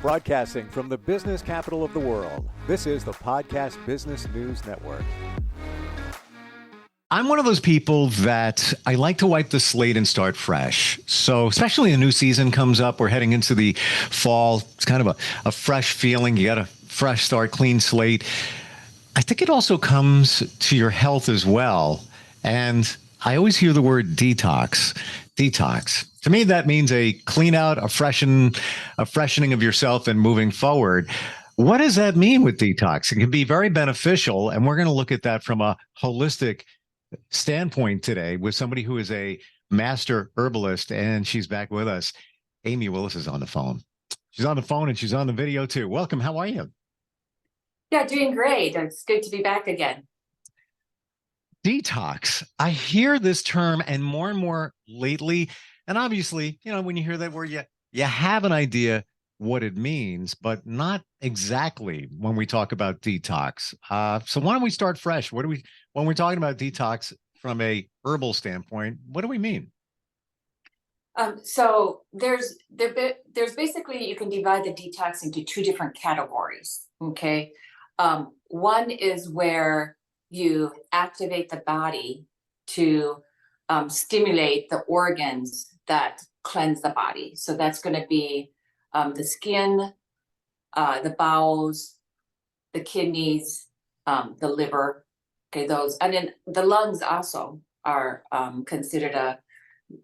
Broadcasting from the business capital of the world, this is the Podcast Business News Network. I'm one of those people that I like to wipe the slate and start fresh. So especially a new season comes up, we're heading into the fall. It's kind of a fresh feeling. You got a fresh start, clean slate. I think it also comes to your health as well. And I always hear the word detox. Detox. To me, that means a clean out, a freshening of yourself and moving forward. What does that mean with detox? It can be very beneficial. And we're going to look at that from a holistic standpoint today with somebody who is a master herbalist, and she's back with us. Amy Willis is on the phone. She's on the phone and she's on the video too. Welcome. How are you? Yeah, doing great. It's good to be back again. Detox. I hear this term and more lately. And obviously, when you hear that word, you have an idea what it means, but not exactly when we talk about detox. So why don't we start fresh? When we're talking about detox from a herbal standpoint, what do we mean? So there's basically, you can divide the detox into two different categories. Okay. One is where you activate the body to stimulate the organs that cleanse the body. So that's going to be the skin, the bowels, the kidneys, the liver. Okay, those, and then the lungs also are considered a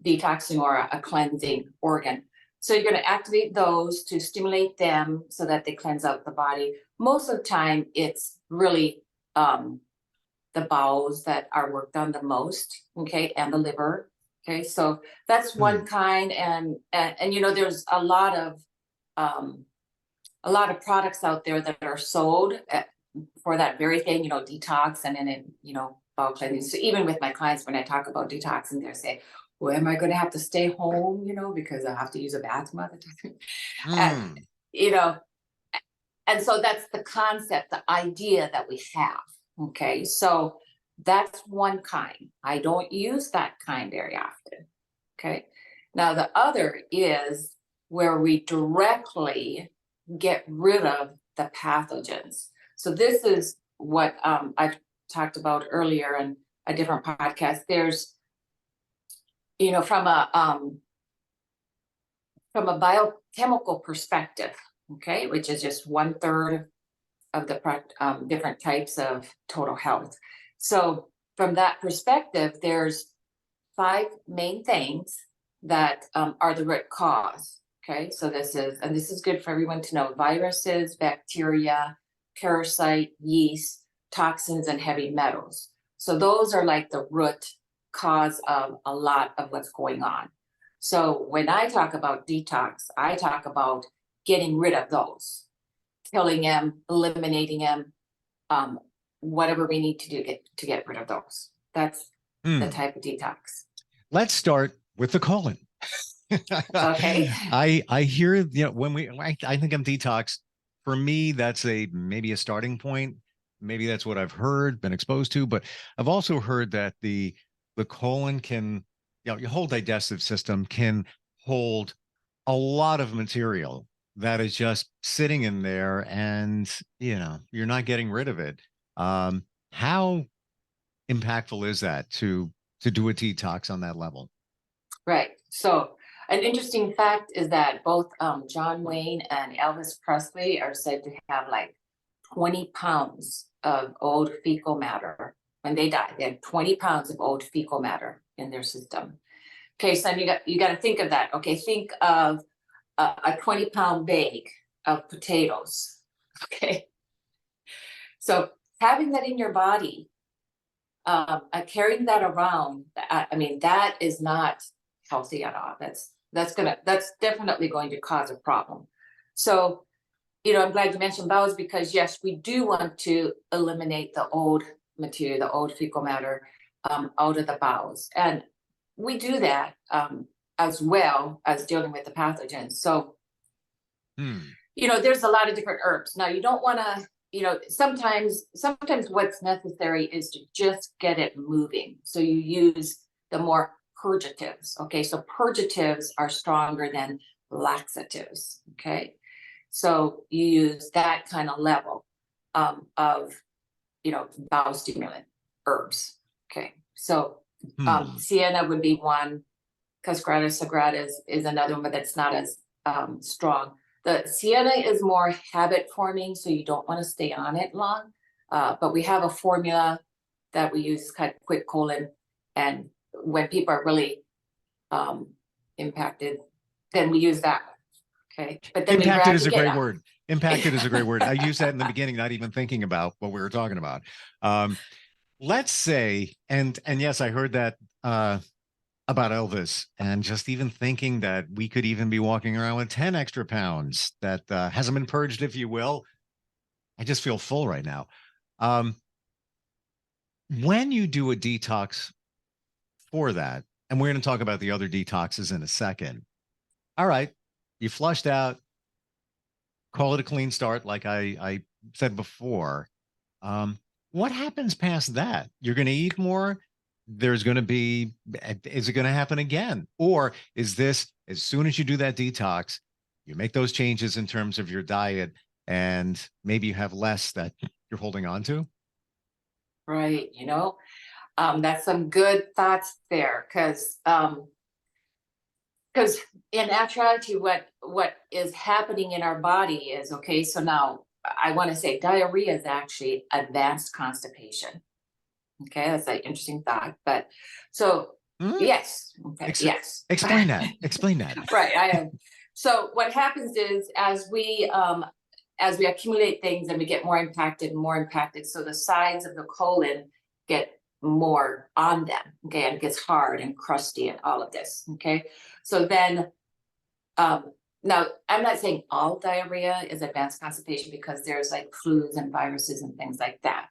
detoxing or a cleansing organ. So you're going to activate those to stimulate them so that they cleanse out the body. Most of the time, it's really the bowels that are worked on the most, okay, and the liver. Okay, so that's one kind, and there's a lot of products out there that are sold for that very thing, detox and then bowel cleansing. So even with my clients, when I talk about detoxing, they say, well, am I going to have to stay home, because I have to use a bathroom all the time? And so that's the concept, the idea that we have. Okay, so that's one kind. I don't use that kind very often. Okay, now the other is where we directly get rid of the pathogens. So this is what I've talked about earlier in a different podcast. There's, from a biochemical perspective, okay, which is just 1/3 of the different types of total health. So from that perspective, there's 5 main things that are the root cause. Okay, so this is good for everyone to know: viruses, bacteria, parasite, yeast, toxins, and heavy metals. So those are like the root cause of a lot of what's going on. So when I talk about detox, I talk about getting rid of those, killing them, eliminating them, whatever we need to do to get rid of those. That's the type of detox. Let's start with the colon. Okay. I hear, I think I'm detox. For me, that's maybe a starting point. Maybe that's what I've heard, been exposed to, but I've also heard that the colon can, your whole digestive system can hold a lot of material that is just sitting in there, and you're not getting rid of it. How impactful is that to do a detox on that level? Right. So an interesting fact is that both John Wayne and Elvis Presley are said to have like 20 pounds of old fecal matter. When they died, they had 20 pounds of old fecal matter in their system. Okay, so you got to think of that. Okay, think of a 20-pound bag of potatoes. Okay, so having that in your body, carrying that around, that is not healthy at all. That's definitely going to cause a problem. So, I'm glad you mentioned bowels, because yes, we do want to eliminate the old material, the old fecal matter out of the bowels, and we do that as well as dealing with the pathogens. So, there's a lot of different herbs. Now, you don't want to, sometimes what's necessary is to just get it moving. So you use the more purgatives. Okay, so purgatives are stronger than laxatives. Okay, So you use that kind of level of, bowel stimulant herbs. Okay. So sienna would be one. Cascarada sagrada is another one, but that's not as strong. The sienna is more habit forming, so you don't want to stay on it long. But we have a formula that we use, kind of quick colon, and when people are really impacted, then we use that. Okay, but then impacted is a great word. Impacted is a great word. I used that in the beginning, not even thinking about what we were talking about. Let's say, and yes, I heard that about Elvis, and just even thinking that we could even be walking around with 10 extra pounds that hasn't been purged, if you will. I just feel full right now. When you do a detox for that, and we're going to talk about the other detoxes in a second. All right, you flushed out, call it a clean start, like I said before. What happens past that? You're going to eat more. There's going to be, is it going to happen again? Or is this, as soon as you do that detox, you make those changes in terms of your diet, and maybe you have less that you're holding on to? Right. That's some good thoughts there, because in actuality, what is happening in our body is, okay, so now I want to say diarrhea is actually advanced constipation. Okay, that's an interesting thought. But so yes, okay, yes. Explain that. Explain that. Right, I am. So what happens is, as we accumulate things and we get more impacted, so the sides of the colon get more on them. Okay, and it gets hard and crusty and all of this. Okay, so then now I'm not saying all diarrhea is advanced constipation, because there's like flus and viruses and things like that.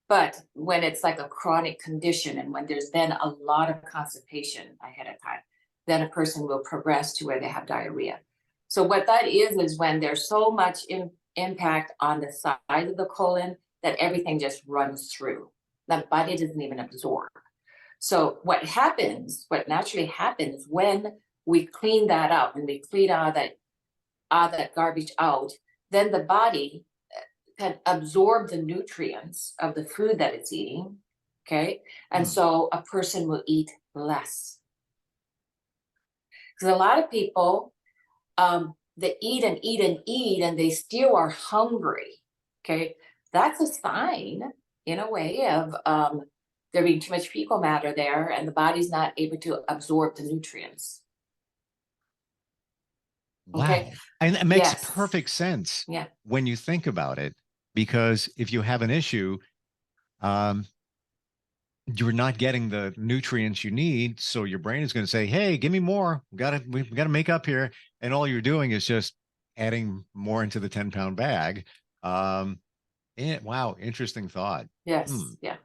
But when it's like a chronic condition, and when there's been a lot of constipation ahead of time, then a person will progress to where they have diarrhea. So what that is when there's so much impact on the side of the colon that everything just runs through. The body doesn't even absorb. So what naturally happens when we clean that up, and we clean all that garbage out, then the body can absorb the nutrients of the food that it's eating. Okay. And so a person will eat less. Because a lot of people, they eat and eat and eat, and they still are hungry. Okay. That's a sign, in a way, of there being too much fecal matter there, and the body's not able to absorb the nutrients. Wow. Okay. And it makes perfect sense when you think about it, because if you have an issue, you're not getting the nutrients you need. So your brain is going to say, hey, give me more. We got to make up here. And all you're doing is just adding more into the 10-pound bag. Wow. Interesting thought. Yes. Yeah.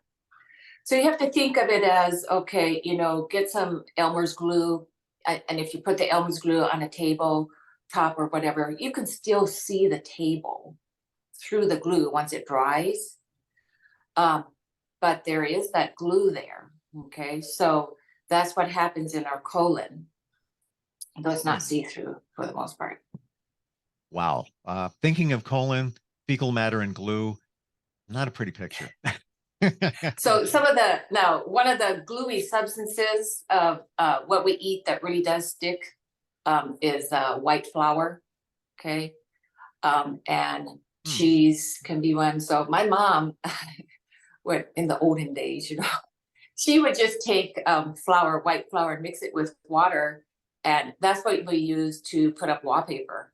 So you have to think of it as, okay, get some Elmer's glue. And if you put the Elmer's glue on a table top or whatever, you can still see the table through the glue once it dries. But there is that glue there. Okay. So that's what happens in our colon. Though it's not see-through for the most part. Wow. Thinking of colon, fecal matter, and glue, not a pretty picture. So one of the gluey substances of what we eat that really does stick is white flour. Okay. And cheese can be one. So my mom, in the olden days, she would just take white flour, and mix it with water. And that's what we used to put up wallpaper.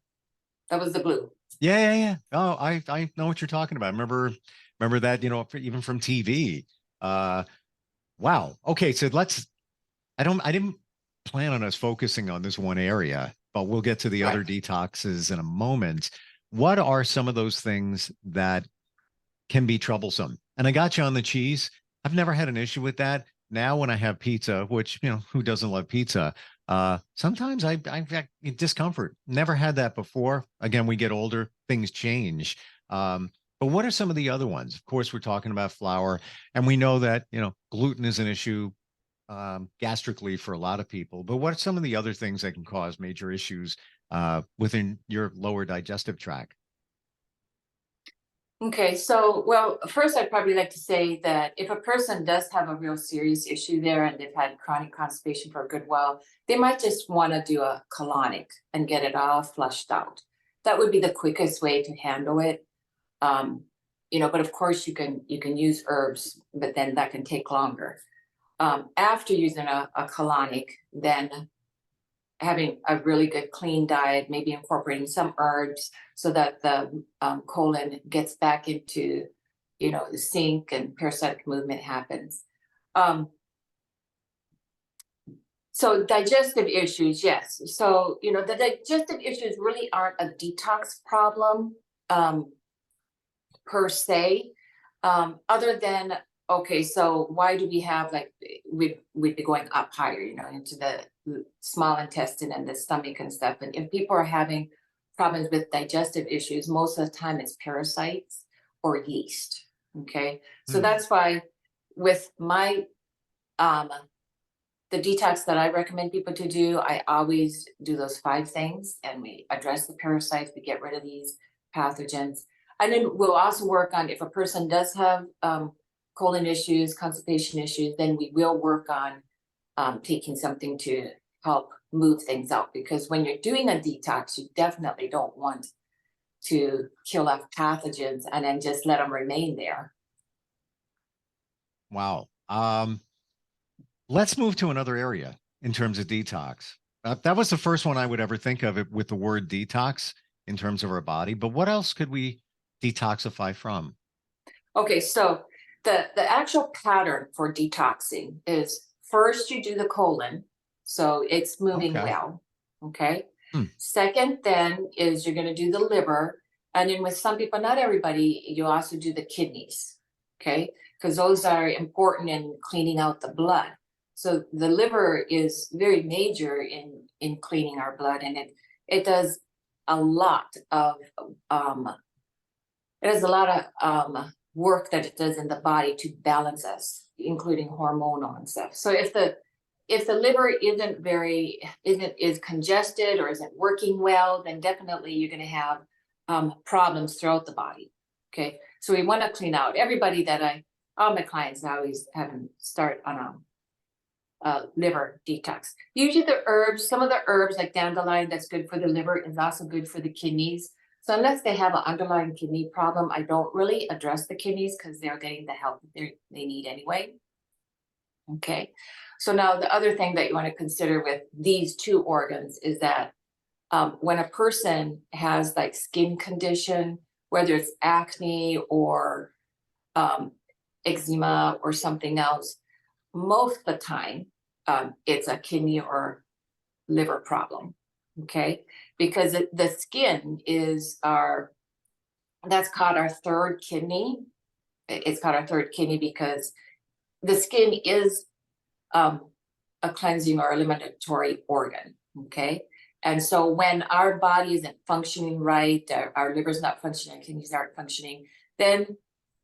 That was the glue. Yeah. Oh, I know what you're talking about. Remember that, even from TV. Wow. Okay. So I didn't plan on us focusing on this one area, but we'll get to the other detoxes in a moment. What are some of those things that can be troublesome? And I got you on the cheese. I've never had an issue with that. Now, when I have pizza, which, who doesn't love pizza? Sometimes I get discomfort. Never had that before. Again, we get older, things change. But what are some of the other ones? Of course, we're talking about flour, and we know that, gluten is an issue gastrically for a lot of people. But what are some of the other things that can cause major issues within your lower digestive tract? Okay, so, well, first I'd probably like to say that if a person does have a real serious issue there and they've had chronic constipation for a good while, they might just want to do a colonic and get it all flushed out. That would be the quickest way to handle it. Um, but of course you can use herbs, but then that can take longer. After using a colonic, then having a really good clean diet, maybe incorporating some herbs so that the colon gets back into, the sink and parasitic movement happens. Um, so digestive issues, yes. So, the digestive issues really aren't a detox problem per se, other than, okay, so why do we have like, we'd be going up higher, into the small intestine and the stomach and stuff. And if people are having problems with digestive issues, most of the time it's parasites or yeast. Okay. So that's why with my, the detox that I recommend people to do, I always do those 5 things and we address the parasites, we get rid of these pathogens. And then we'll also work on if a person does have colon issues, constipation issues, then we will work on taking something to help move things out. Because when you're doing a detox, you definitely don't want to kill off pathogens and then just let them remain there. Wow. Let's move to another area in terms of detox. That was the first one I would ever think of it with the word detox in terms of our body. But what else could we detoxify from? Okay, so the actual pattern for detoxing is first you do the colon, so it's moving Okay. well. Okay. Hmm. Second, then is you're going to do the liver, and then with some people, not everybody, you also do the kidneys. Okay, because those are important in cleaning out the blood. So the liver is very major in cleaning our blood, and it does a lot of work that it does in the body to balance us, including hormonal and stuff. So if the liver is congested or isn't working well, then definitely you're going to have problems throughout the body. Okay, so we want to clean out. Everybody all my clients I always have them start on a liver detox. Usually some of the herbs like dandelion, that's good for the liver, is also good for the kidneys. So unless they have an underlying kidney problem, I don't really address the kidneys because they're getting the help they need anyway. Okay, so now the other thing that you want to consider with these 2 organs is that when a person has like skin condition, whether it's acne or eczema or something else, most of the time it's a kidney or liver problem. Okay, because the skin is that's called our 3rd kidney. It's called our 3rd kidney because the skin is a cleansing or eliminatory organ. Okay, and so when our body isn't functioning right, our liver's not functioning, kidneys aren't functioning, then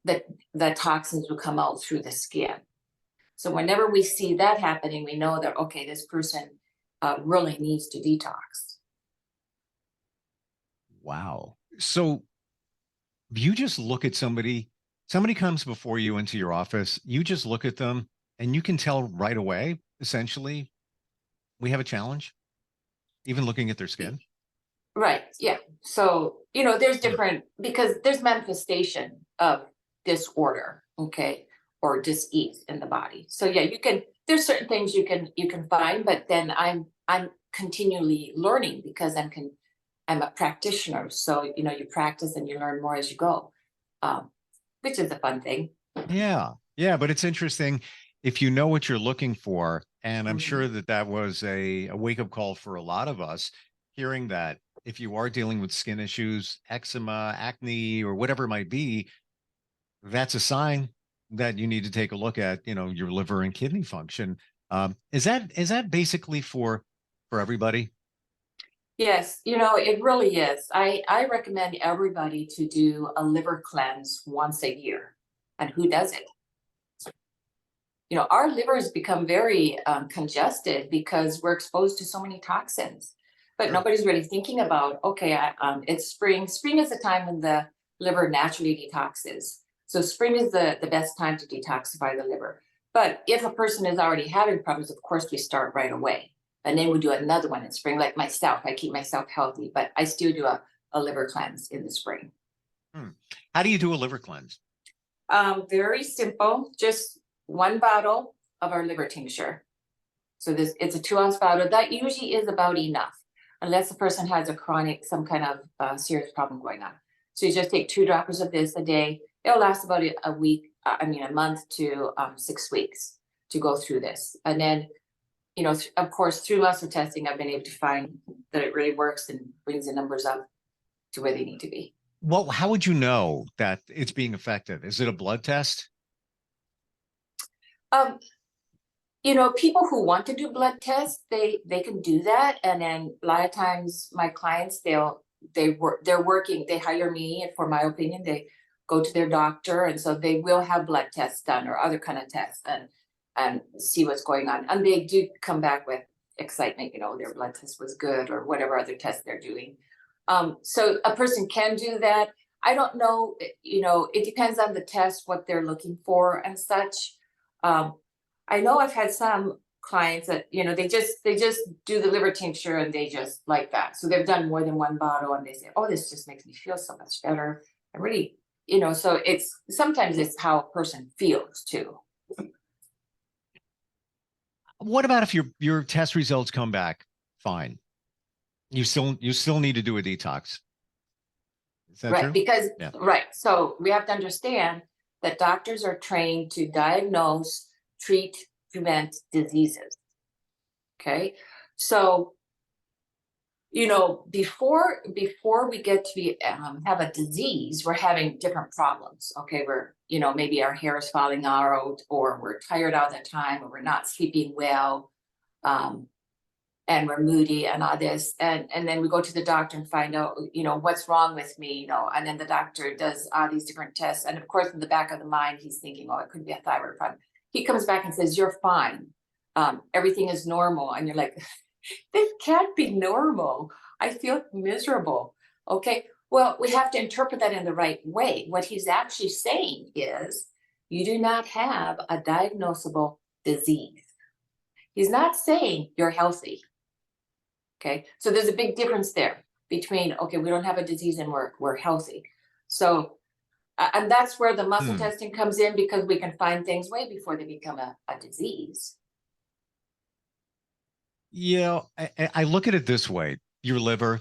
the toxins will come out through the skin. So whenever we see that happening, we know that, okay, this person really needs to detox. Wow. So you just look at somebody comes before you into your office, you just look at them and you can tell right away, essentially, we have a challenge, even looking at their skin. Right. Yeah. So, there's different, because there's manifestation of disorder, okay, or dis-ease in the body. So yeah, there's certain things you can find, but then I'm continually learning because I'm a practitioner. So, you practice and you learn more as you go, which is a fun thing. Yeah. Yeah. But it's interesting if you know what you're looking for. And I'm Mhm. sure that was a wake up call for a lot of us hearing that if you are dealing with skin issues, eczema, acne, or whatever it might be, that's a sign that you need to take a look at, your liver and kidney function. Is that basically for everybody? Yes, it really is. I recommend everybody to do a liver cleanse once a year. And who does it? Our livers become very congested because we're exposed to so many toxins. but Sure. nobody's really thinking about, okay, it's spring. Spring is the time when the liver naturally detoxes. So spring is the best time to detoxify the liver. But if a person is already having problems, of course, we start right away. And then we do another one in spring, like myself. I keep myself healthy, but I still do a liver cleanse in the spring. Hmm. How do you do a liver cleanse? Very simple, just one bottle of our liver tincture. So this, it's a 2-ounce bottle. That usually is about enough, unless the person has a chronic, some kind of serious problem going on. So you just take 2 droppers of this a day. It'll last about a week, a month to 6 weeks to go through this. And then, of course, through lots of testing, I've been able to find that it really works and brings the numbers up to where they need to be. Well, how would you know that it's being effective? Is it a blood test? Um, people who want to do blood tests, they can do that. And then a lot of times my clients, they're working, they hire me, and for my opinion, they go to their doctor, and so they will have blood tests done or other kind of tests and see what's going on. And they do come back with excitement, their blood test was good or whatever other tests they're doing. So a person can do that. I don't know, it depends on the test, what they're looking for and such. I know I've had some clients that, they just do the liver tincture and they just like that. So they've done more than one bottle and they say, oh, this just makes me feel so much better. I really, so sometimes it's how a person feels too. What about if your test results come back fine? You still need to do a detox. Is that Right, true? because, Yeah. right, so we have to understand that doctors are trained to diagnose, treat, prevent diseases. Okay, so before we get to have a disease, we're having different problems. Okay, we're maybe our hair is falling out, or we're tired all the time, or we're not sleeping well, and we're moody and all this, and then we go to the doctor and find out what's wrong with me, and then the doctor does all these different tests, and of course in the back of the mind he's thinking, oh, it could be a thyroid problem. He comes back and says, you're fine, everything is normal, and you're like, this can't be normal. I feel miserable. Okay, well, we have to interpret that in the right way. What he's actually saying is, you do not have a diagnosable disease. He's not saying you're healthy. Okay, so there's a big difference there between, okay, we don't have a disease and we're healthy. So, and that's where the muscle testing comes in, because we can find things way before they become a disease. I look at it this way. Your liver,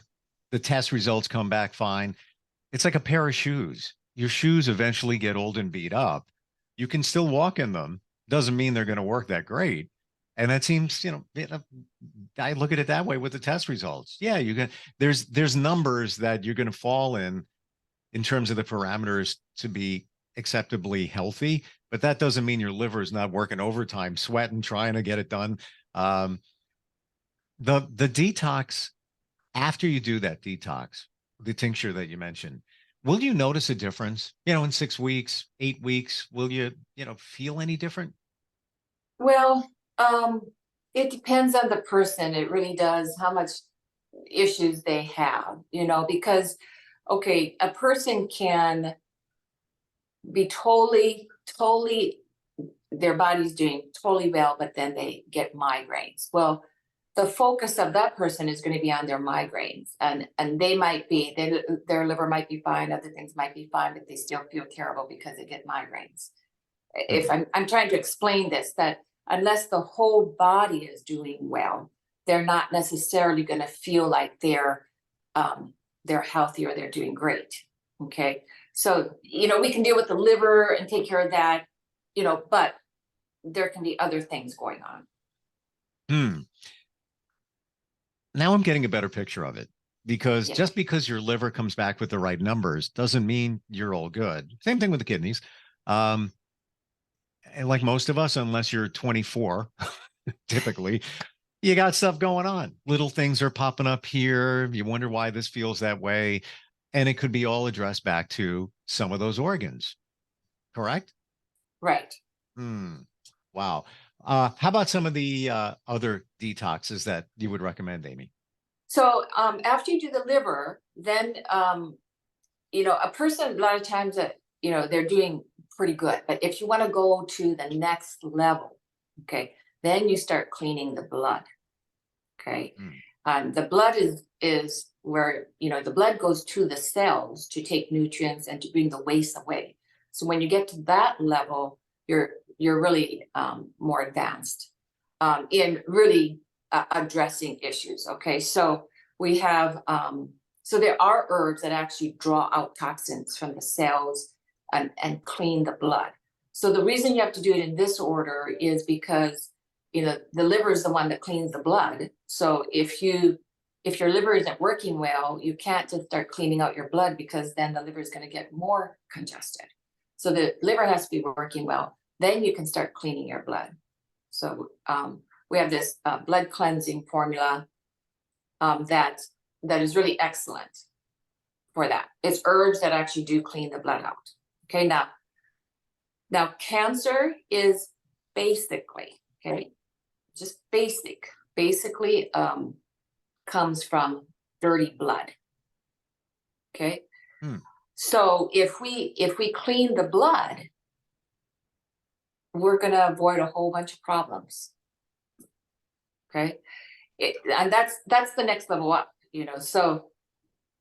the test results come back fine. It's like a pair of shoes. Your shoes eventually get old and beat up. You can still walk in them. Doesn't mean they're going to work that great. And that seems, I look at it that way with the test results. Yeah, there's numbers that you're going to fall in terms of the parameters to be acceptably healthy, but that doesn't mean your liver is not working overtime, sweating, trying to get it done. The detox, after you do that detox, the tincture that you mentioned, will you notice a difference? In 6 weeks, 8 weeks, will you, feel any different? Well, it depends on the person. It really does, how much issues they have, because, okay, a person can be totally, their body's doing totally well, but then they get migraines. Well, the focus of that person is going to be on their migraines, and they might be, their liver might be fine, other things might be fine, but they still feel terrible because they get migraines. If I'm trying to explain this, that unless the whole body is doing well, they're not necessarily going to feel like they're healthy or they're doing great. Okay, so we can deal with the liver and take care of that, but there can be other things going on. Now I'm getting a better picture of it, because Yeah. just because your liver comes back with the right numbers doesn't mean you're all good. Same thing with the kidneys. And like most of us, unless you're 24, typically, you got stuff going on. Little things are popping up here. You wonder why this feels that way. And it could be all addressed back to some of those organs. Correct? Right. Wow. How about some of the other detoxes that you would recommend, Amy? So after you do the liver, then a person, a lot of times that they're doing pretty good, but if you want to go to the next level, okay, then you start cleaning the blood. Okay. The blood is where the blood goes to the cells to take nutrients and to bring the waste away. So when you get to that level, you're really more advanced in really addressing issues. Okay, so we have so there are herbs that actually draw out toxins from the cells and clean the blood. So the reason you have to do it in this order is because the liver is the one that cleans the blood. So if your liver isn't working well, you can't just start cleaning out your blood, because then the liver is going to get more congested. So the liver has to be working well. Then you can start cleaning your blood. So we have this blood cleansing formula that is really excellent for that. It's herbs that actually do clean the blood out. Okay, now cancer is basically, okay, just basically comes from dirty blood. Okay. So if we clean the blood, we're going to avoid a whole bunch of problems. Okay. And that's the next level up, so,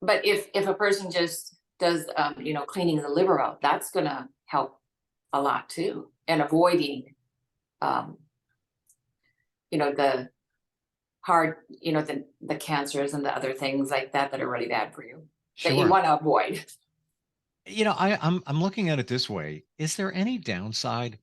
but if a person just does cleaning the liver out, that's going to help a lot too, and avoiding the hard, the cancers and the other things like that are really bad for you, that you want to avoid. I'm looking at it this way. Is there any downside?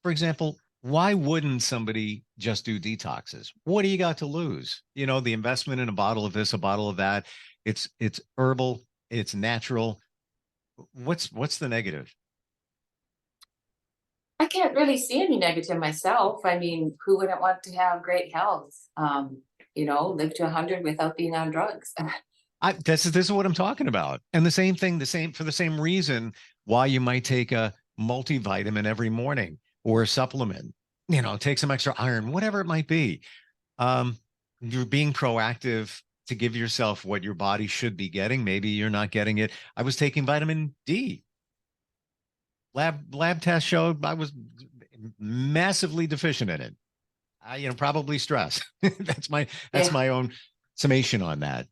For example, why wouldn't somebody just do detoxes? What do you got to lose? The investment in a bottle of this, a bottle of that. It's herbal, it's natural. What's the negative? I can't really see any negative myself. I mean, who wouldn't want to have great health? Live to 100 without being on drugs. This is what I'm talking about. And the same for the same reason why you might take a multivitamin every morning or a supplement, take some extra iron, whatever it might be. You're being proactive to give yourself what your body should be getting. Maybe you're not getting it. I was taking vitamin D. Lab test showed I was massively deficient in it. Probably stress. That's my own summation on that.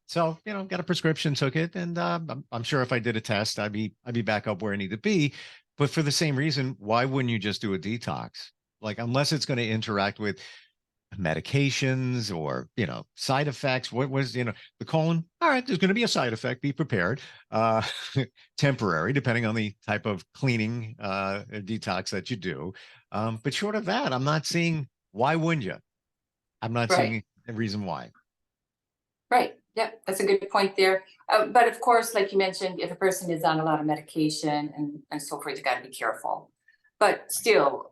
So got a prescription, took it, and I'm sure if I did a test, I'd be back up where I need to be. But for the same reason, why wouldn't you just do a detox? Like, unless it's going to interact with medications or side effects. What was the colon? All right, there's going to be a side effect. Be prepared. Temporary, depending on the type of cleaning detox that you do. But short of that, I'm not seeing why wouldn't you? I'm not seeing a reason why. Right. Yeah, that's a good point there. But of course, like you mentioned, if a person is on a lot of medication and so forth, you got to be careful. But still,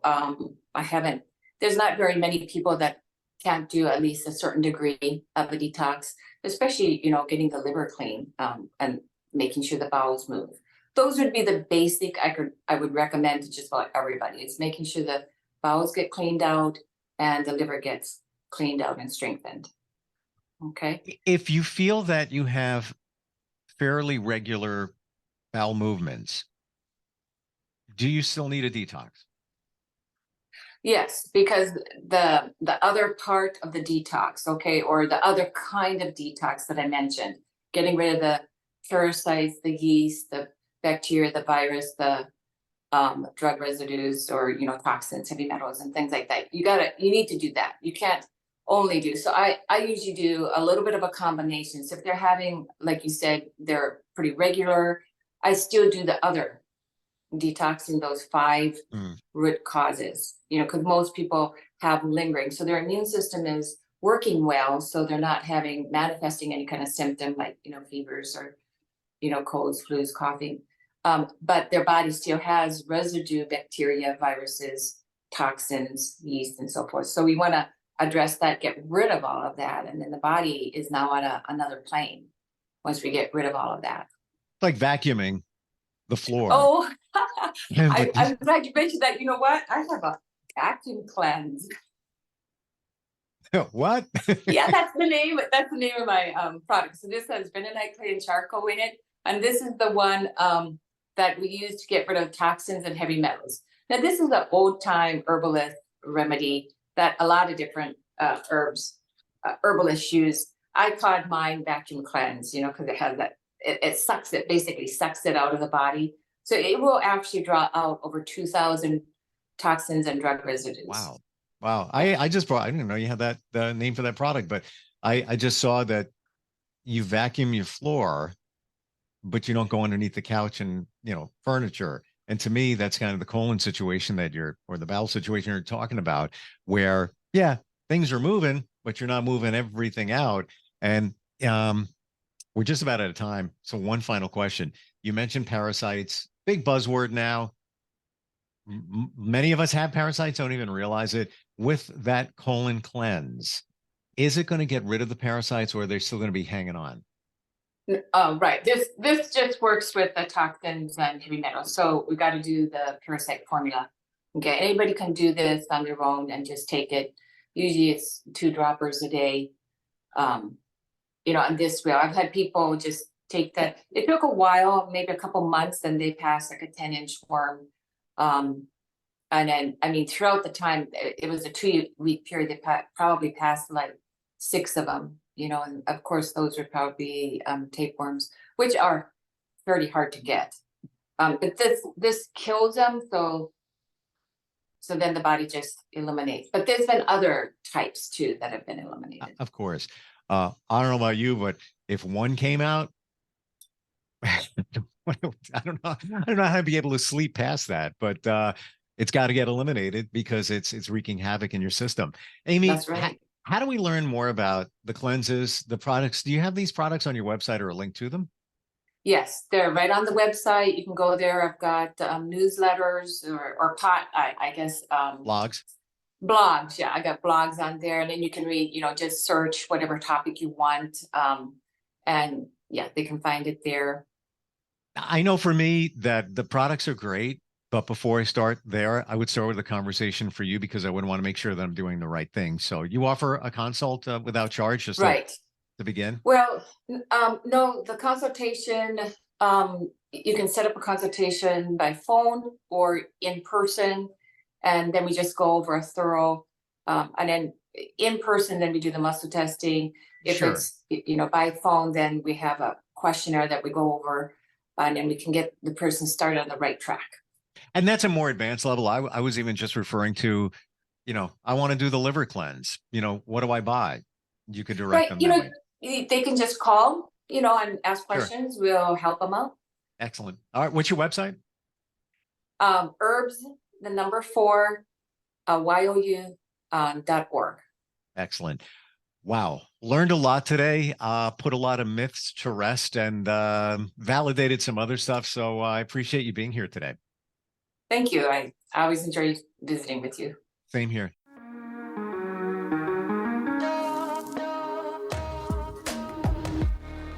there's not very many people that can't do at least a certain degree of a detox, especially, getting the liver clean and making sure the bowels move. Those would be the basic I would recommend to just about everybody, is making sure the bowels get cleaned out and the liver gets cleaned out and strengthened. Okay. If you feel that you have fairly regular bowel movements, do you still need a detox? Yes, because the other part of the detox, okay, or the other kind of detox that I mentioned, getting rid of the parasites, the yeast, the bacteria, the virus, the drug residues, or toxins, heavy metals, and things like that. You need to do that. You can't only do. So I usually do a little bit of a combination. So if they're having, like you said, they're pretty regular, I still do the other, detoxing those 5 root causes, because most people have lingering. So their immune system is working well, so they're not manifesting any kind of symptom like, fevers or, colds, flus, coughing. But their body still has residue bacteria, viruses, toxins, yeast, and so forth. So we want to address that, get rid of all of that. And then the body is now on another plane once we get rid of all of that. Like vacuuming the floor. Oh, I'm glad you mentioned that. You know what? I have a vacuum cleanse. What? Yeah, that's the name. That's the name of my product. So this has bentonite clay and charcoal in it, and this is the one that we use to get rid of toxins and heavy metals. Now, this is an old time herbalist remedy that a lot of different herbs herbalists use. I called mine vacuum cleanse, because it has that. It sucks it, basically sucks it out of the body, so it will actually draw out over 2,000 toxins and drug residues. Wow. Wow. I didn't know you had that the name for that product, but I just saw that you vacuum your floor, but you don't go underneath the couch and, furniture. And to me, that's kind of the colon situation or the bowel situation you're talking about, where, yeah, things are moving, but you're not moving everything out. And we're just about out of time. So one final question. You mentioned parasites, big buzzword now. Many of us have parasites, don't even realize it. With that colon cleanse, is it going to get rid of the parasites, or are they still going to be hanging on? Right. This just works with the toxins and heavy metals. So we got to do the parasite formula. Okay. Anybody can do this on their own and just take it. Usually it's 2 droppers a day. And this way, I've had people just take that. It took a while, maybe a couple months, and they passed like a 10-inch worm. And then, throughout the time, it was a 2-week period. They probably passed like 6 of them, and of course, those are probably tapeworms, which are very hard to get. But this kills them, so then the body just eliminates. But there's been other types too that have been eliminated. Of course. I don't know about you, but if one came out, I don't know how to be able to sleep past that, but it's got to get eliminated because it's wreaking havoc in your system. Amy, That's right. How do we learn more about the cleanses, the products? Do you have these products on your website or a link to them? Yes, they're right on the website. You can go there. I've got newsletters or I guess Blogs. blogs. Yeah, I got blogs on there, and then you can read. Just search whatever topic you want, and yeah, they can find it there. I know for me that the products are great, but before I start there, I would start with a conversation for you because I would want to make sure that I'm doing the right thing. So you offer a consult without charge, just Right. to begin? Well, no, the consultation, you can set up a consultation by phone or in person, and then we just go over a thorough, and then in person, then we do the muscle testing. If Sure. it's, by phone, then we have a questionnaire that we go over, and then we can get the person started on the right track. And that's a more advanced level. I was even just referring to, I want to do the liver cleanse. What do I buy? You could direct them that way. They can just call, and ask Sure. questions. We'll help them out. Excellent. All right. What's your website? Herbs, the number 4, YOU.org. Excellent. Wow. Learned a lot today. Put a lot of myths to rest and validated some other stuff. So I appreciate you being here today. Thank you. I always enjoy visiting with you. Same here.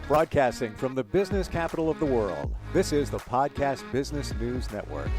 Broadcasting from the business capital of the world, this is the Podcast Business News Network.